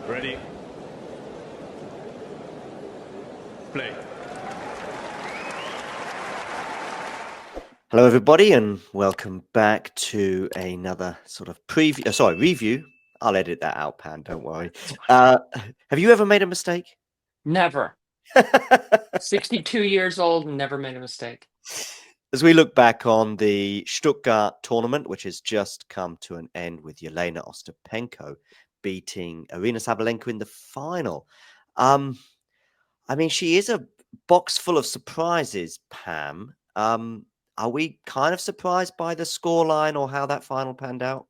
Ready? Play. Hello, everybody, and welcome back to another sort of preview. Review. I'll edit that out, Pan. Don't worry. Have you ever made a mistake? Never. 62 years old and never made a mistake. As we look back on the Stuttgart tournament, which has just come to an end with Jelena Ostapenko beating Aryna Sabalenka in the final. I mean, she is a box full of surprises, Pam. Are we kind of surprised by the scoreline or how that final panned out?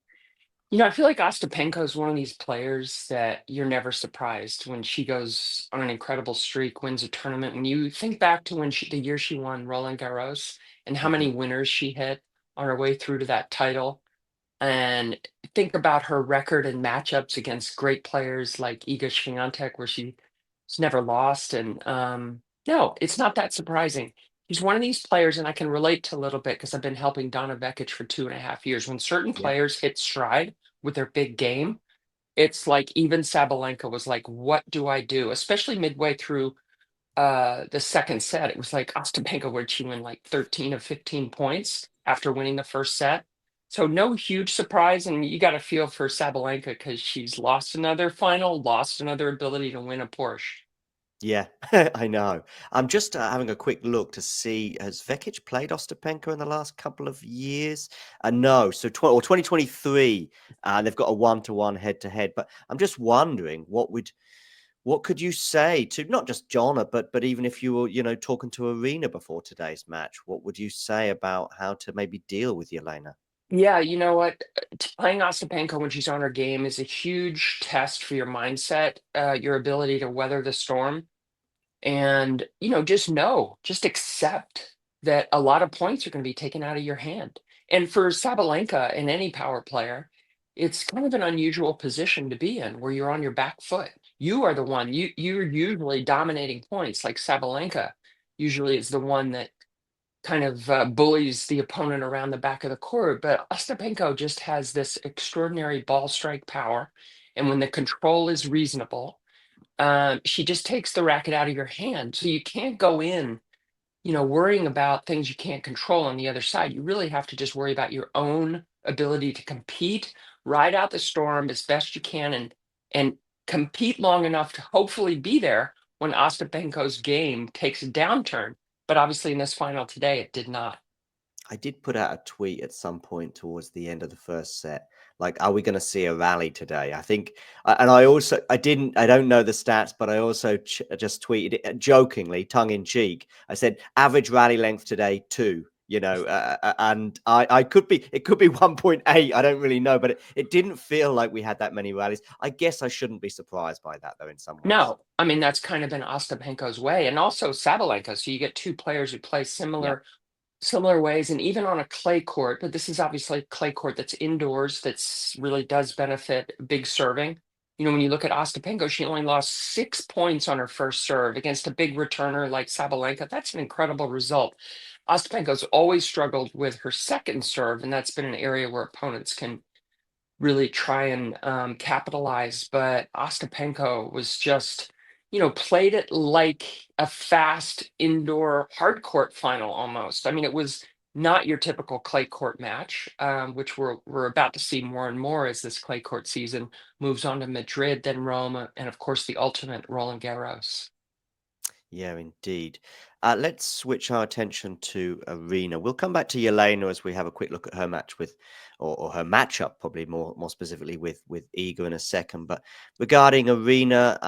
I feel like Ostapenko is one of these players that you're never surprised when she goes on an incredible streak, wins a tournament. When you think back to the year she won Roland Garros and how Mhm. many winners she hit on her way through to that title, and think about her record and matchups against great players like Iga Swiatek, where she's never lost. And no, it's not that surprising. He's one of these players, and I can relate to a little bit because I've been helping Donna Vekic for 2.5 years. When certain Yeah. players hit stride with their big game, it's like even Sabalenka was like, "What do I do?" Especially midway through the second set, it was like Ostapenko where she win like 13 of 15 points after winning the first set. So no huge surprise, and you got to feel for Sabalenka because she's lost another final, lost another ability to win a Porsche. Yeah, I know. I'm just having a quick look to see, has Vekic played Ostapenko in the last couple of years? No, so 2023, they've got a 1-to-1 head-to-head. But I'm just wondering, what could you say to not just Jonna, but even if you were, talking to Aryna before today's match, what would you say about how to maybe deal with Yelena? Yeah, you know what? Playing Ostapenko when she's on her game is a huge test for your mindset, your ability to weather the storm. And just accept that a lot of points are going to be taken out of your hand. And for Sabalenka and any power player, it's kind of an unusual position to be in where you're on your back foot. You are the one, you're usually dominating points, like Sabalenka usually is the one that kind of bullies the opponent around the back of the court. But Ostapenko just has this extraordinary ball strike power. And when the control is reasonable, she just takes the racket out of your hand. So you can't go in, worrying about things you can't control on the other side. You really have to just worry about your own ability to compete, ride out the storm as best you can, and compete long enough to hopefully be there when Ostapenko's game takes a downturn. But obviously, in this final today, it did not. I did put out a tweet at some point towards the end of the first set. Like, are we going to see a rally today? I think, and I don't know the stats, but I also just tweeted it jokingly, tongue in cheek. I said, average rally length today, 2. And it could be 1.8. I don't really know, but it didn't feel like we had that many rallies. I guess I shouldn't be surprised by that, though, in some ways. No, I mean that's kind of been Ostapenko's way, and also Sabalenka. So you get two players who play Yeah. similar ways, and even on a clay court, but this is obviously a clay court that's indoors, that's really does benefit big serving. When you look at Ostapenko, she only lost 6 points on her first serve against a big returner like Sabalenka. That's an incredible result. Ostapenko's always struggled with her second serve, and that's been an area where opponents can really try and capitalize. But Ostapenko was just, played it like a fast indoor hard court final almost. I mean, it was not your typical clay court match, which we're about to see more and more as this clay court season moves on to Madrid, then Rome, and of course the ultimate Roland Garros. Yeah, indeed. Let's switch our attention to Arena. We'll come back to Yelena as we have a quick look at her match with, or her matchup, probably more specifically with Iga in a second. But regarding Arena,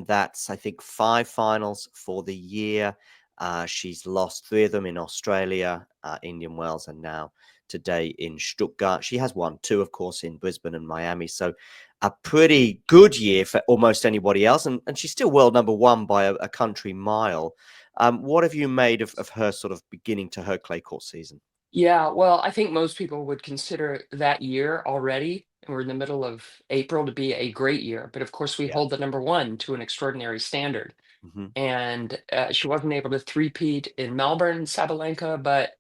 that's I think 5 finals for the year. She's lost 3 of them in Australia, Indian Wells, and now today in Stuttgart. She has won 2, of course, in Brisbane and Miami. So a pretty good year for almost anybody else. And she's still world number 1 by a country mile. What have you made of her sort of beginning to her clay court season? Yeah, well, I think most people would consider that year already, and we're in the middle of April, to be a great year. But of course, we Yeah. hold the number one to an extraordinary standard. Hmm. And she wasn't able to three-peat in Melbourne, Sabalenka, but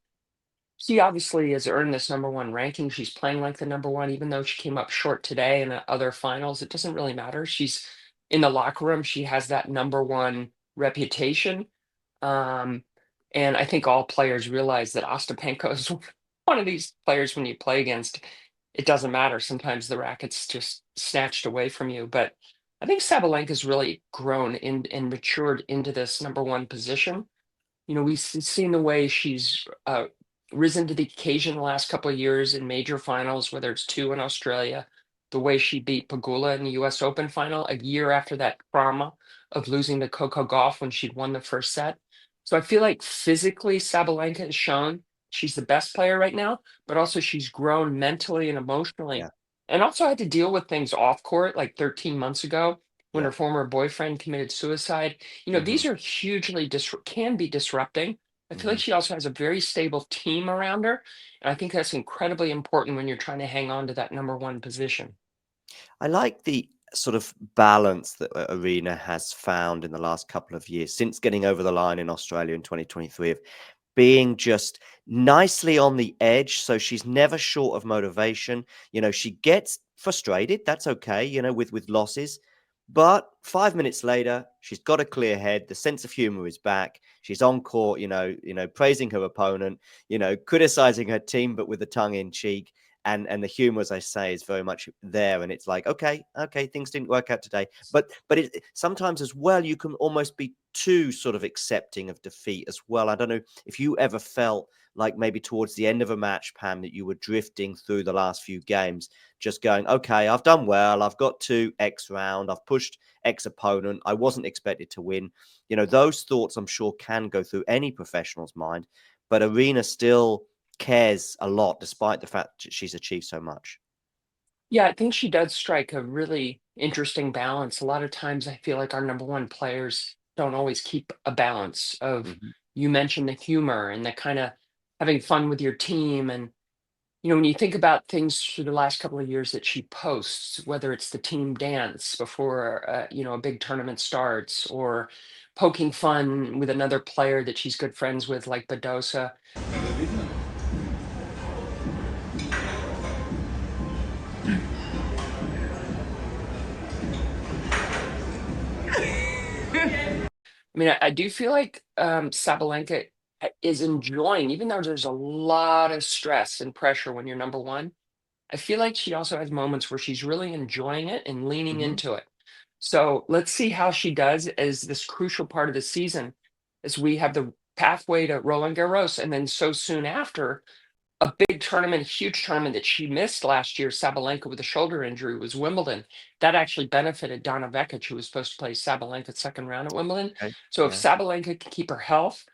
she obviously has earned this number one ranking. She's playing like the number one, even though she came up short today in other finals. It doesn't really matter. She's in the locker room, she has that number one reputation. Um, and I think all players realize that Ostapenko is one of these players when you play against, it doesn't matter. Sometimes the racket's just snatched away from you. But I think Sabalenka's really grown in and matured into this number one position. We've seen the way she's risen to the occasion the last couple of years in major finals, whether it's two in Australia, the way she beat Pagula in the US Open final a year after that trauma of losing to Coco Gauff when she'd won the first set. So I feel like physically Sabalenka has shown she's the best player right now, but also she's grown mentally and emotionally. Yeah. And also had to deal with things off court like 13 months ago when Yeah. her former boyfriend committed suicide. Hmm. These are hugely can be disrupting. I feel like Hmm. she also has a very stable team around her, and I think that's incredibly important when you're trying to hang on to that number one position. I like the sort of balance that Aryna has found in the last couple of years since getting over the line in Australia in 2023 of being just nicely on the edge. So she's never short of motivation. She gets frustrated. That's okay, with losses. But 5 minutes later, she's got a clear head. The sense of humor is back. She's on court, praising her opponent, criticizing her team, but with a tongue in cheek. And the humor, as I say, is very much there. And it's like, okay, things didn't work out today. But sometimes as well, you can almost be too sort of accepting of defeat as well. I don't know if you ever felt like maybe towards the end of a match, Pam, that you were drifting through the last few games, just going, okay, I've done well. I've got to X round. I've pushed X opponent. I wasn't expected to win. Those thoughts I'm sure can go through any professional's mind, but Aryna still cares a lot despite the fact that she's achieved so much. Yeah, I think she does strike a really interesting balance. A lot of times I feel like our number one players don't always keep a balance of, Hmm. you mentioned the humor and the kind of having fun with your team. And when you think about things through the last couple of years that she posts, whether it's the team dance before, a big tournament starts, or poking fun with another player that she's good friends with, like Badosa. I mean, I do feel like Sabalenka is enjoying, even though there's a lot of stress and pressure when you're number one. I feel like she also has moments where she's really enjoying it and leaning Hmm. into it. So let's see how she does as this crucial part of the season, as we have the pathway to Roland Garros, and then so soon after, a big tournament, huge tournament that she missed last year, Sabalenka with a shoulder injury, was Wimbledon. That actually benefited Donna Vekic, who was supposed to play Sabalenka's second round at Wimbledon. Okay. So if Yeah. Sabalenka can keep her health,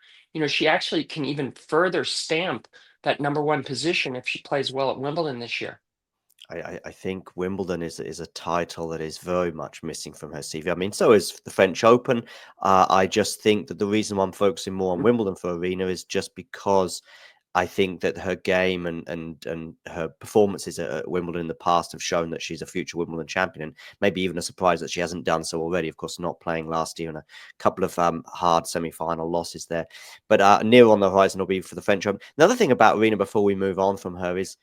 she actually can even further stamp that number one position if she plays well at Wimbledon this year. I think Wimbledon is a title that is very much missing from her CV. I mean, so is the French Open. I just think that the reason why I'm focusing more on Wimbledon for Aryna is just because I think that her game and her performances at Wimbledon in the past have shown that she's a future Wimbledon champion, and maybe even a surprise that she hasn't done so already. Of course, not playing last year and a couple of hard semi-final losses there, but near on the horizon will be for the French Open. Another thing about Aryna before we move on from her is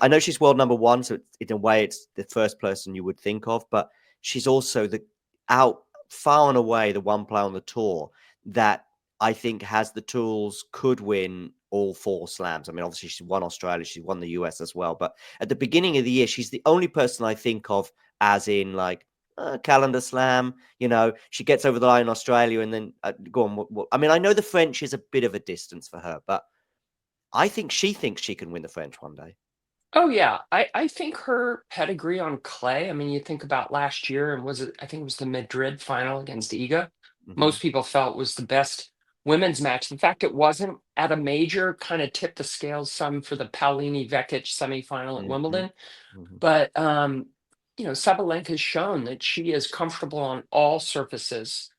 I know she's world number one, so in a way it's the first person you would think of, but she's also out far and away the one player on the tour that I think has the tools, could win all four slams. I mean, obviously she's won Australia, she's won the US as well, but at the beginning of the year, she's the only person I think of as in like calendar slam. She gets over the line in Australia and then go on. I mean, I know the French is a bit of a distance for her, but I think she thinks she can win the French one day. Oh yeah, I think her pedigree on clay. I mean, you think about last year, and I think it was the Madrid final against Iga. Hmm. Most people felt was the best women's match. The fact it wasn't at a major kind of tipped the scales some for the Paolini Vekic semifinal at Mhm, Wimbledon. mhm. But Sabalenka has shown that she is comfortable on all surfaces.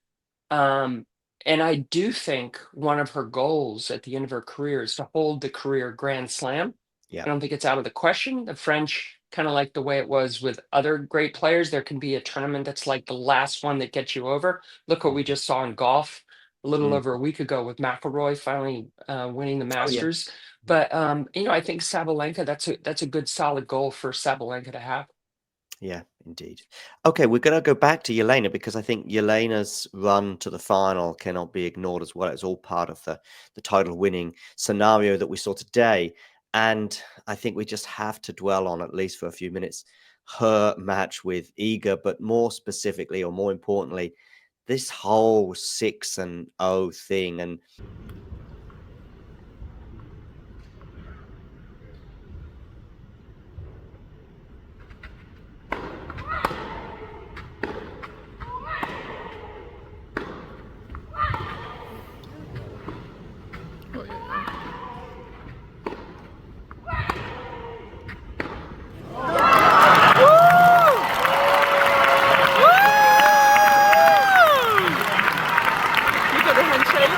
Um, and I do think one of her goals at the end of her career is to hold the career Grand Slam. Yeah. I don't think it's out of the question. The French, kind of like the way it was with other great players, there can be a tournament that's like the last one that gets you over. Look what we Mhm, just saw in golf a little mm. over a week ago with McIlroy finally winning the Oh, yeah. Masters. Mm. But I think Sabalenka, that's a good solid goal for Sabalenka to have. Yeah, indeed. Okay, we're going to go back to Jelena because I think Jelena's run to the final cannot be ignored as well. It's all part of the title winning scenario that we saw today. And I think we just have to dwell on, at least for a few minutes, her match with Iga, but more specifically, or more importantly, this whole 6-0 thing. And Oh, yeah. You got a handshake?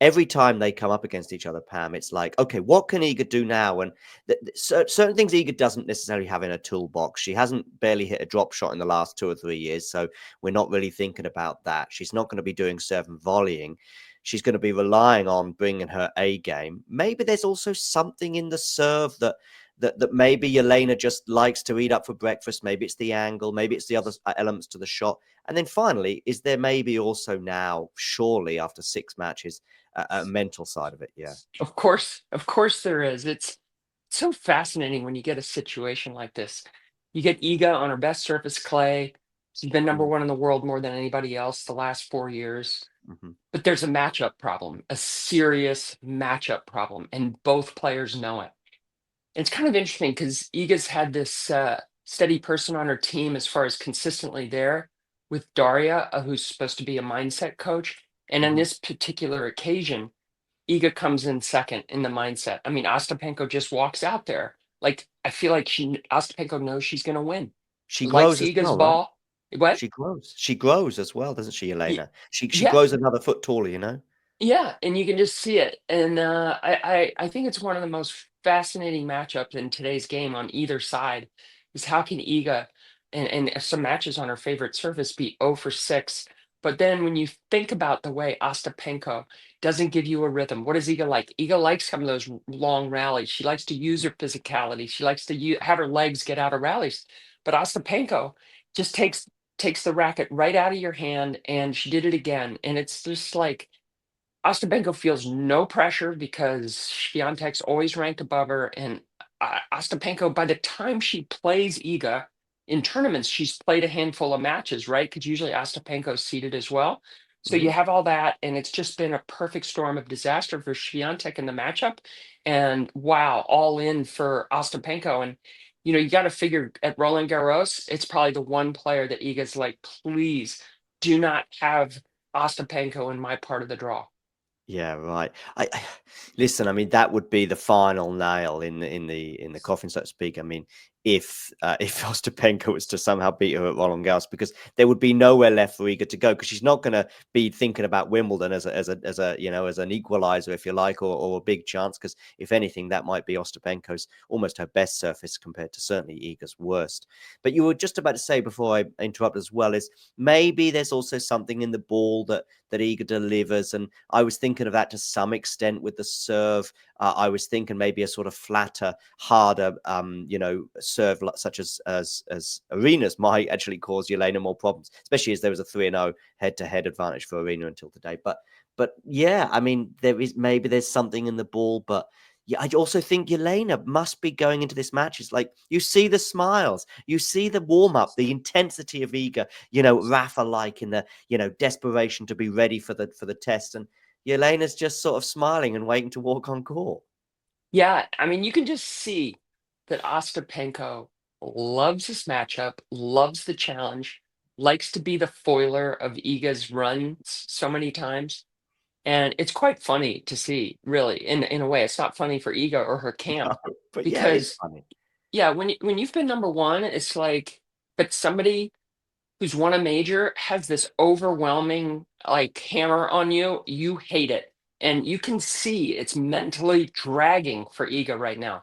every time they come up against each other, Pam, it's like, okay, what can Iga do now? And certain things Iga doesn't necessarily have in her toolbox. She hasn't barely hit a drop shot in the last 2 or 3 years, so we're not really thinking about that. She's not going to be doing serve and volleying. She's going to be relying on bringing her A game. Maybe there's also something in the serve that maybe Jelena just likes to eat up for breakfast. Maybe it's the angle. Maybe it's the other elements to the shot. And then finally, is there maybe also now, surely after 6 matches, a mental side of it? Yeah. Of course there is. It's so fascinating when you get a situation like this. You get Iga on her best surface clay. She's been number Mm, one in the world more than anybody else the last 4 years. mhm, But there's a matchup problem, a serious matchup problem, and both players know it. It's kind of interesting because Iga's had this steady person on her team as far as consistently there with Daria, who's supposed to be a mindset coach. And on mhm. this particular occasion, Iga comes in second in the mindset. I mean, Ostapenko just walks out there. Like, I feel like Ostapenko knows she's going to win. She Likes grows as Iga's well, right? ball. What? She grows. She grows as well, doesn't she, Y- Elena? She Yeah, grows another foot taller, you know? yeah, and you can just see it. And I think it's one of the most fascinating matchups in today's game on either side is how can Iga and some matches on her favorite surface be 0 for 6. But then when you think about the way Ostapenko doesn't give you a rhythm, what does Iga like? Iga likes some of those long rallies. She likes to use her physicality. She likes to have her legs get out of rallies. But Ostapenko just takes the racket right out of your hand, and she did it again. And it's just like Ostapenko feels no pressure because Swiatek's always ranked above her, and Ostapenko, by the time she plays Iga in tournaments, she's played a handful of matches, right? Because usually Ostapenko's seeded as well. So you Mhm. have all that, and it's just been a perfect storm of disaster for Swiatek in the matchup. And wow, all in for Ostapenko. And you got to figure at Roland Garros, it's probably the one player that Iga's like, please do not have Ostapenko in my part of the draw. Yeah, right. I listen. I mean, that would be the final nail in the coffin, so to speak. I mean, if Ostapenko was to somehow beat her at Roland Garros, because there would be nowhere left for Iga to go, because she's not going to be thinking about Wimbledon as a as an equalizer, if you like, or a big chance. Because if anything, that might be Ostapenko's almost her best surface compared to certainly Iga's worst. But you were just about to say before I interrupt as well is maybe there's also something in the ball that Iga delivers. And I was thinking of that to some extent with the serve. I was thinking maybe a sort of flatter, harder, serve such as Aryna's might actually cause Jelena more problems, especially as there was a 3-0 head-to-head advantage for Aryna until today. But yeah, I mean, there's something in the ball, but yeah, I also think Jelena must be going into this match. It's like you see the smiles, you see the warm up, the intensity of Iga, Rafa like in the desperation to be ready for the test, and Yelena's just sort of smiling and waiting to walk on court. Yeah, I mean, you can just see that Ostapenko loves this matchup, loves the challenge, likes to be the foiler of Iga's runs so many times. And it's quite funny to see, really, in a way. It's not funny for Iga or her camp But yeah, it's because, funny. yeah, when you've been number one, it's like, but somebody who's won a major has this overwhelming like hammer on you, you hate it. And you can see it's mentally dragging for Iga right now.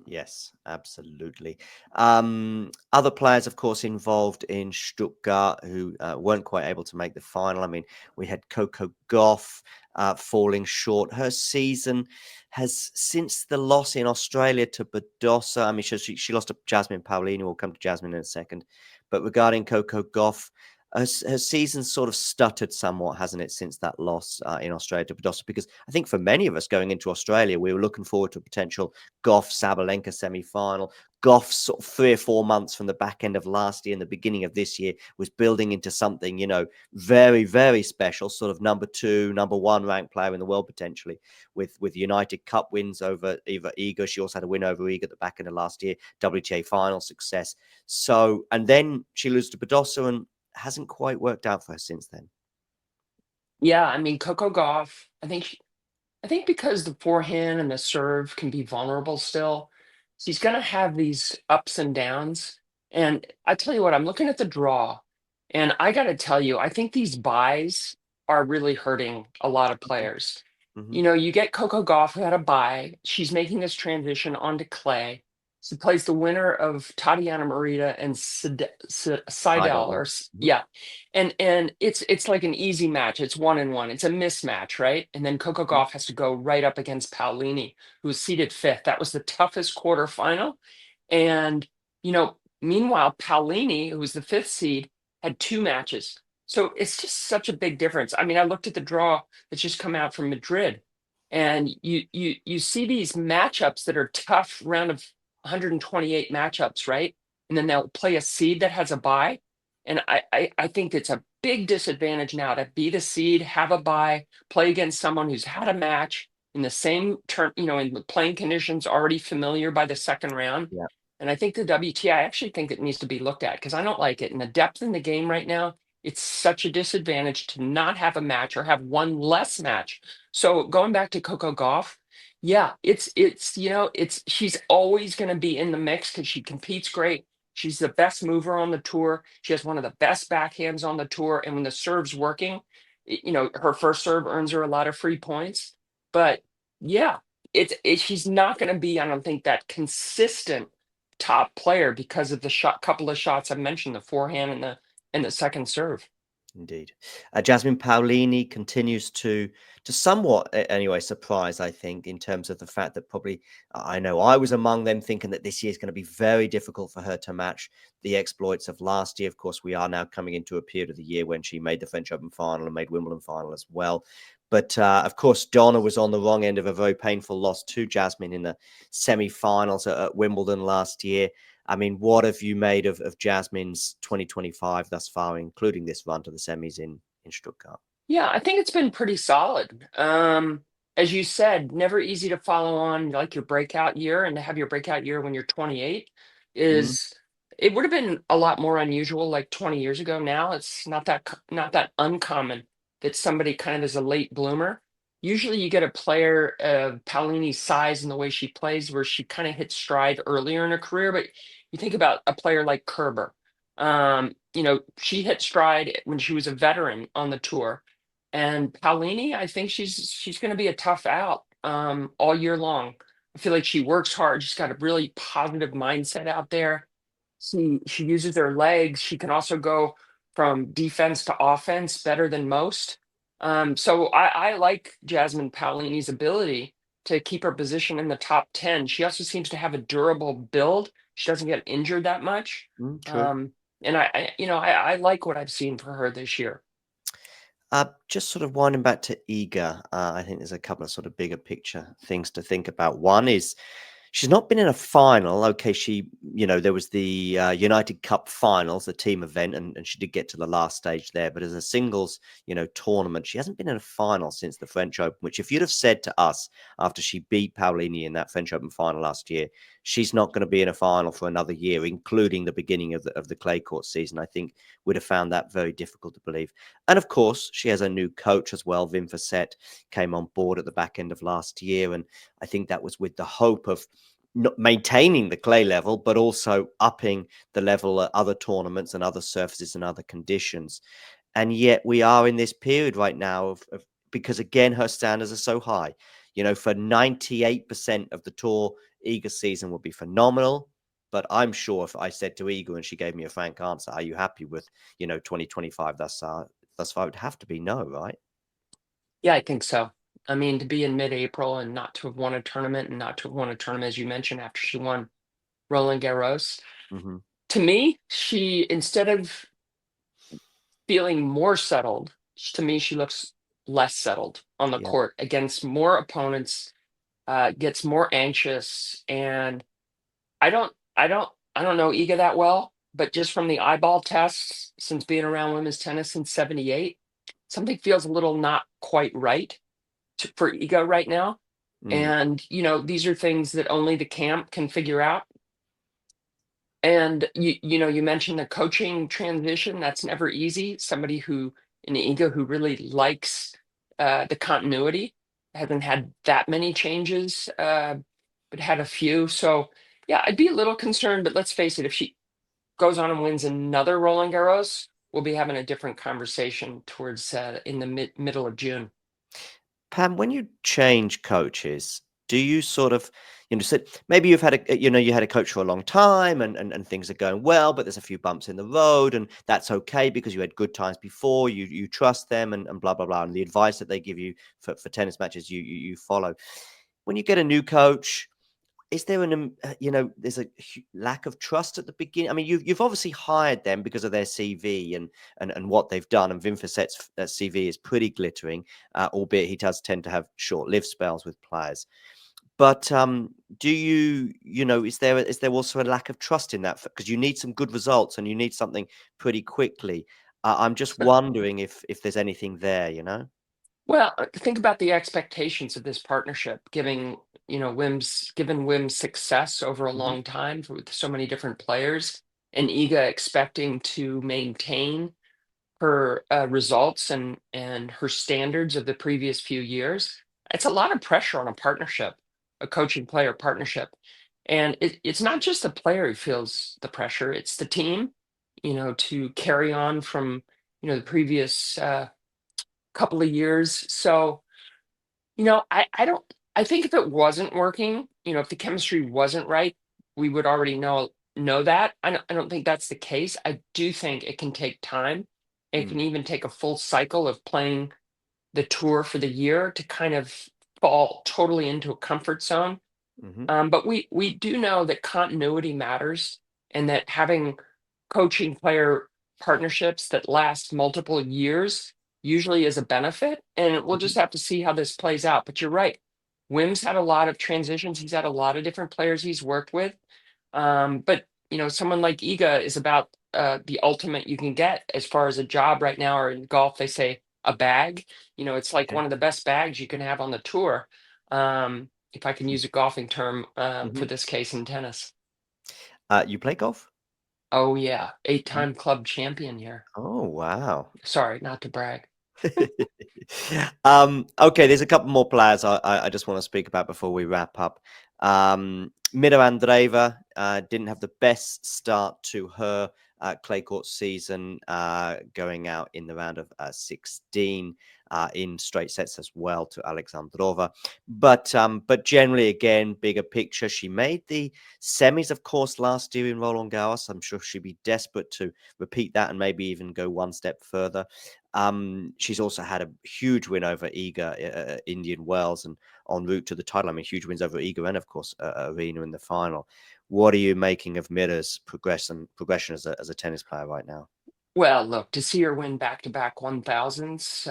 Yes, absolutely. Other players, of course, involved in Stuttgart who weren't quite able to make the final. I mean, we had Coco Gauff falling short. Her season has, since the loss in Australia to Badosa, I mean, she lost to Jasmine Paolini. We'll come to Jasmine in a second. But regarding Coco Gauff, her season sort of stuttered somewhat, hasn't it, since that loss in Australia to Badosa? Because I think for many of us going into Australia, we were looking forward to a potential Gauff Sabalenka semi-final. Gauff, sort of 3 or 4 months from the back end of last year and the beginning of this year, was building into something, very, very special, sort of number 2, number 1 ranked player in the world potentially, with United Cup wins over Iga. She also had a win over Iga at the back end of last year, WTA final success. So, and then she loses to Badosa and hasn't quite worked out for her since then. Yeah, I mean, Coco Gauff, I think because the forehand and the serve can be vulnerable still, she's going to have these ups and downs. And I tell you what, I'm looking at the draw, and I got to tell you, I think these buys are really hurting a lot of players. Mm-hmm. You know, you get Coco Gauff who had a buy. She's making this transition onto clay. She plays the winner of Tatiana Marita and Seidel, Yeah. yeah, and it's like an easy match. It's 1-1. It's a mismatch, right? And then Coco Gauff has to go right up against Paolini, who was seated fifth. That was the toughest quarterfinal. And meanwhile, Paolini, who was the fifth seed, had 2 matches. So it's just such a big difference. I mean, I looked at the draw that's just come out from Madrid, and you see these matchups that are tough, round of 128 matchups, right? And then they'll play a seed that has a bye. And I think it's a big disadvantage now to be the seed, have a bye, play against someone who's had a match in the same turn, in the playing conditions already familiar by the second round. Yeah. And I think the WTA, I actually think it needs to be looked at because I don't like it. And the depth in the game right now, it's such a disadvantage to not have a match or have one less match. So going back to Coco Gauff, yeah, it's she's always going to be in the mix because she competes great. She's the best mover on the tour. She has one of the best backhands on the tour. And when the serve's working, her first serve earns her a lot of free points. But yeah, she's not going to be, I don't think, that consistent top player because of the couple of shots I mentioned, the forehand and the second serve. Indeed. Jasmine Paolini continues to somewhat, anyway, surprise, I think, in terms of the fact that probably, I know I was among them thinking that this year is going to be very difficult for her to match the exploits of last year. Of course, we are now coming into a period of the year when she made the French Open final and made Wimbledon final as well. But of course, Donna was on the wrong end of a very painful loss to Jasmine in the semi-finals at Wimbledon last year. I mean, what have you made of Jasmine's 2025 thus far, including this run to the semis in Stuttgart? Yeah, I think it's been pretty solid. As you said, never easy to follow on like your breakout year, and to have your breakout year when you're 28 Mm, is it would have been a lot more unusual like 20 years ago. Now it's not that uncommon that somebody kind of is a late bloomer. Usually you get a player of Paolini's size and the way she plays where she kind of hits stride earlier in her career, but you think about a player like Kerber. She hit stride when she was a veteran on the tour, and Paolini, I think she's going to be a tough out all year long. I feel like she works hard. She's got a really positive mindset out there. She uses her legs. She can also go from defense to offense better than most. So I like Jasmine Paolini's ability to keep her position in the top 10. She also seems to have a durable build. She doesn't get injured that much. true. And I like what I've seen for her this year. Just sort of winding back to Iga, I think there's a couple of sort of bigger picture things to think about. One is she's not been in a final. Okay, there was the United Cup finals, the team event, and she did get to the last stage there. But as a singles, tournament, she hasn't been in a final since the French Open, which if you'd have said to us after she beat Paolini in that French Open final last year, she's not going to be in a final for another year, including the beginning of the clay court season, I think would have found that very difficult to believe. And of course, she has a new coach as well. Wim Fissette came on board at the back end of last year. And I think that was with the hope of not maintaining the clay level, but also upping the level at other tournaments and other surfaces and other conditions. And yet we are in this period right now of because, again, her standards are so high. For 98% of the tour Iga's season would be phenomenal. But I'm sure if I said to Iga and she gave me a frank answer, are you happy with, 2025 thus far? It would have to be no, right? Yeah, I think so. I mean, to be in mid-April and not to have won a tournament and not to have won a tournament, as you mentioned, after she won Roland Garros, Hmm. to me, she, instead of feeling more settled, to me, she looks less settled on the Yeah. court against more opponents, gets more anxious. And I don't know Iga that well, but just from the eyeball tests, since being around women's tennis since '78, something feels a little not quite right for Iga right now. Mm. And, these are things that only the camp can figure out. And you mentioned the coaching transition. That's never easy. Somebody who, an Iga who really likes the continuity, hasn't had that many changes, but had a few. So yeah, I'd be a little concerned. But let's face it, if she goes on and wins another Roland Garros, we'll be having a different conversation towards in the middle of June. Pam, when you change coaches, do you sort of, said maybe you've had you had a coach for a long time and things are going well, but there's a few bumps in the road, and that's okay because you had good times before, you trust them and blah, blah, blah. And the advice that they give you for tennis matches, you follow. When you get a new coach, is there there's a lack of trust at the beginning? I mean, you've obviously hired them because of their CV and what they've done. And Wim Fisset's CV is pretty glittering, albeit he does tend to have short-lived spells with players. But do is there also a lack of trust in that? Because you need some good results and you need something pretty quickly. I'm just wondering if there's anything there. Well, think about the expectations of this partnership, given Wim's success over a Hmm. long time with so many different players, and Iga expecting to maintain her results and her standards of the previous few years. It's a lot of pressure on a partnership, a coaching player partnership, and it's not just the player who feels the pressure; it's the team, to carry on from the previous couple of years. So I don't. I think if it wasn't working, if the chemistry wasn't right, we would already know that. I don't think that's the case. I do think it can take time. It Mm. can even take a full cycle of playing the tour for the year to kind of fall totally into a comfort zone. Hmm. But we do know that continuity matters, and that having coaching player partnerships that last multiple years usually is a benefit. And we'll just Hmm. have to see how this plays out. But you're right. Wim's had a lot of transitions. He's had a lot of different players he's worked with. But someone like Iga is about the ultimate you can get as far as a job right now, or in golf they say a bag. It's like Yeah. one of the best bags you can have on the tour. If I can use a golfing term Hmm. for this case in tennis. You play golf? Oh yeah, Mm. eight-time club champion here. Oh, wow. Sorry, not to brag. Okay, there's a couple more players I just want to speak about before we wrap up. Mira Andreeva didn't have the best start to her clay court season, going out in the round of 16 in straight sets as well to Alexandrova. But generally, again, bigger picture, she made the semis, of course, last year in Roland Garros. I'm sure she'd be desperate to repeat that and maybe even go one step further. She's also had a huge win over Iga, Indian Wells, and en route to the title. I mean, huge wins over Iga and, of course, Aryna in the final. What are you making of Mira's progression as a tennis player right now? Well, look, to see her win back-to-back 1000s,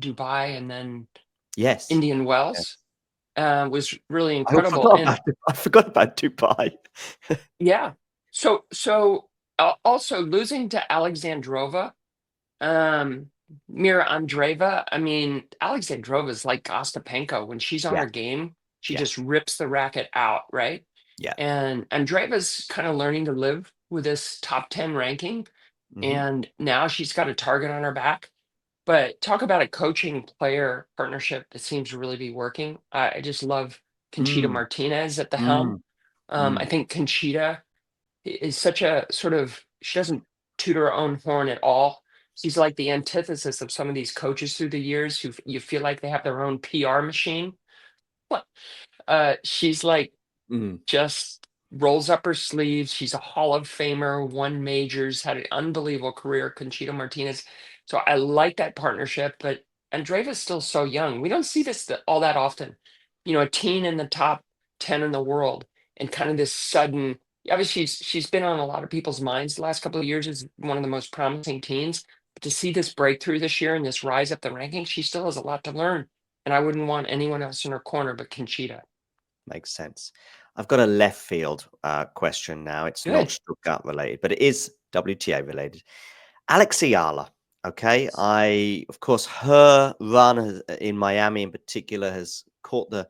Dubai and then Yes. Indian Yeah. Wells, was really I incredible. forgot And about I forgot about Dubai. yeah, so also losing to Alexandrova, um, Mira Andreeva. I mean, Alexandrova is like Ostapenko. When she's on Yeah, her game, she yeah, just rips the racket out, right? yeah. And Andreeva's kind of learning to live with this top 10 ranking, Hmm. and now she's got a target on her back. But talk about a coaching player partnership that seems to really be working. I just love Conchita Mm, Martinez at the helm. mm, I mm. think Conchita is such a sort of, she doesn't toot her own horn at all. She's like the antithesis of some of these coaches through the years who you feel like they have their own PR machine. What? She's like Mm. just rolls up her sleeves. She's a Hall of Famer, won majors, had an unbelievable career, Conchita Martinez. So I like that partnership, but Andreeva's still so young. We don't see this all that often. A teen in the top 10 in the world and kind of this sudden, obviously she's been on a lot of people's minds the last couple of years as one of the most promising teens. But to see this breakthrough this year and this rise up the rankings, she still has a lot to learn. And I wouldn't want anyone else in her corner but Conchita. Makes sense. I've got a left field question now. It's not Good. Stuttgart related, but it is WTA related. Alex Eala. Okay, of course, her run in Miami in particular has caught the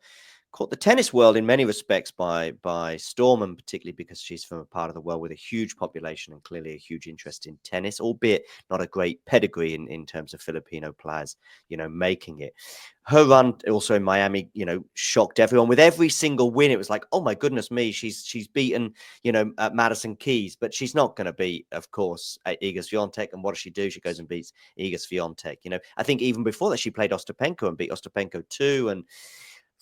tennis world in many respects by storm, and particularly because she's from a part of the world with a huge population and clearly a huge interest in tennis, albeit not a great pedigree in terms of Filipino players, making it. Her run also in Miami, shocked everyone. With every single win, it was like, oh my goodness me, she's beaten, Madison Keys, but she's not going to beat, of course, Iga Swiatek. And what does she do? She goes and beats Iga Swiatek. I think even before that, she played Ostapenko and beat Ostapenko too, and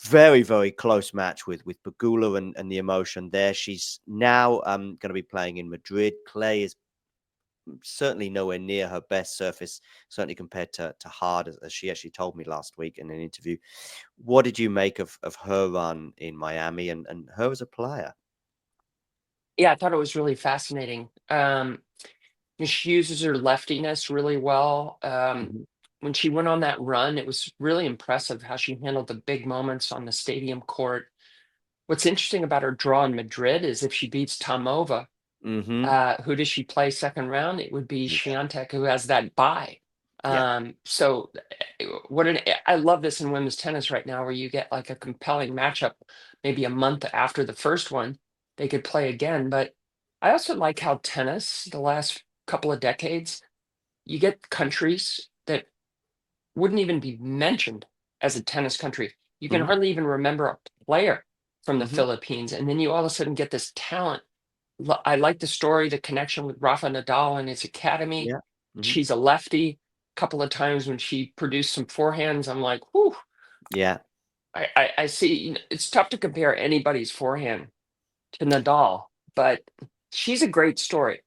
very, very close match with Pegula and the emotion there. She's now going to be playing in Madrid. Clay is certainly nowhere near her best surface, certainly compared to hard, as she actually told me last week in an interview. What did you make of her run in Miami and her as a player? Yeah, I thought it was really fascinating. She uses her leftiness really well. Mhm. When she went on that run, it was really impressive how she handled the big moments on the stadium court. What's interesting about her draw in Madrid is if she beats Tomova, Mhm. who does she play second round? It would be Yeah. Swiatek, who has that bye. Yeah. So I love this in women's tennis right now, where you get like a compelling matchup, maybe a month after the first one, they could play again. But I also like how tennis, the last couple of decades, you get countries that wouldn't even be mentioned as a tennis country. You can Mhm. hardly even remember a player from the Mhm. Philippines, and then you all of a sudden get this talent. I like the story, the connection with Rafa Nadal and his academy. Yeah. Mhm. She's a lefty. A couple of times when she produced some forehands, I'm like, whew, Yeah. I see. It's tough to compare anybody's forehand to Nadal, but she's a great story.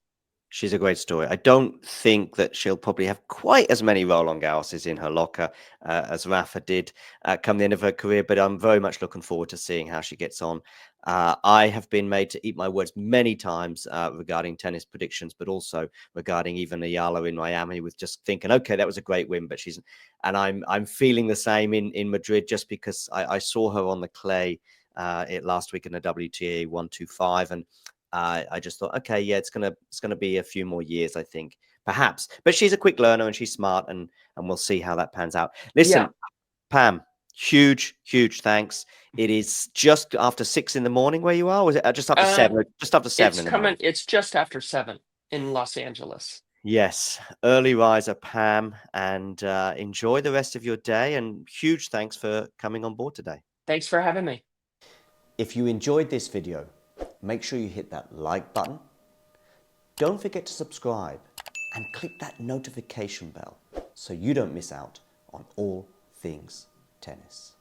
She's a great story. I don't think that she'll probably have quite as many Roland Garroses in her locker as Rafa did come the end of her career, but I'm very much looking forward to seeing how she gets on. I have been made to eat my words many times regarding tennis predictions, but also regarding even Ayala in Miami, with just thinking, okay, that was a great win, but I'm feeling the same in Madrid, just because I saw her on the clay last week in the WTA 125, and I just thought, okay, yeah, it's gonna be a few more years, I think, perhaps. But she's a quick learner and she's smart, and we'll see how that pans out. Yeah. Listen, Pam, huge thanks. It is just after 6 in the morning where you are. Was it just after Uh, 7? Just after 7 in the morning. It's just after 7 in Los Angeles. Yes, early riser, Pam, and enjoy the rest of your day. And huge thanks for coming on board today. Thanks for having me. If you enjoyed this video, make sure you hit that like button. Don't forget to subscribe and click that notification bell so you don't miss out on all things tennis.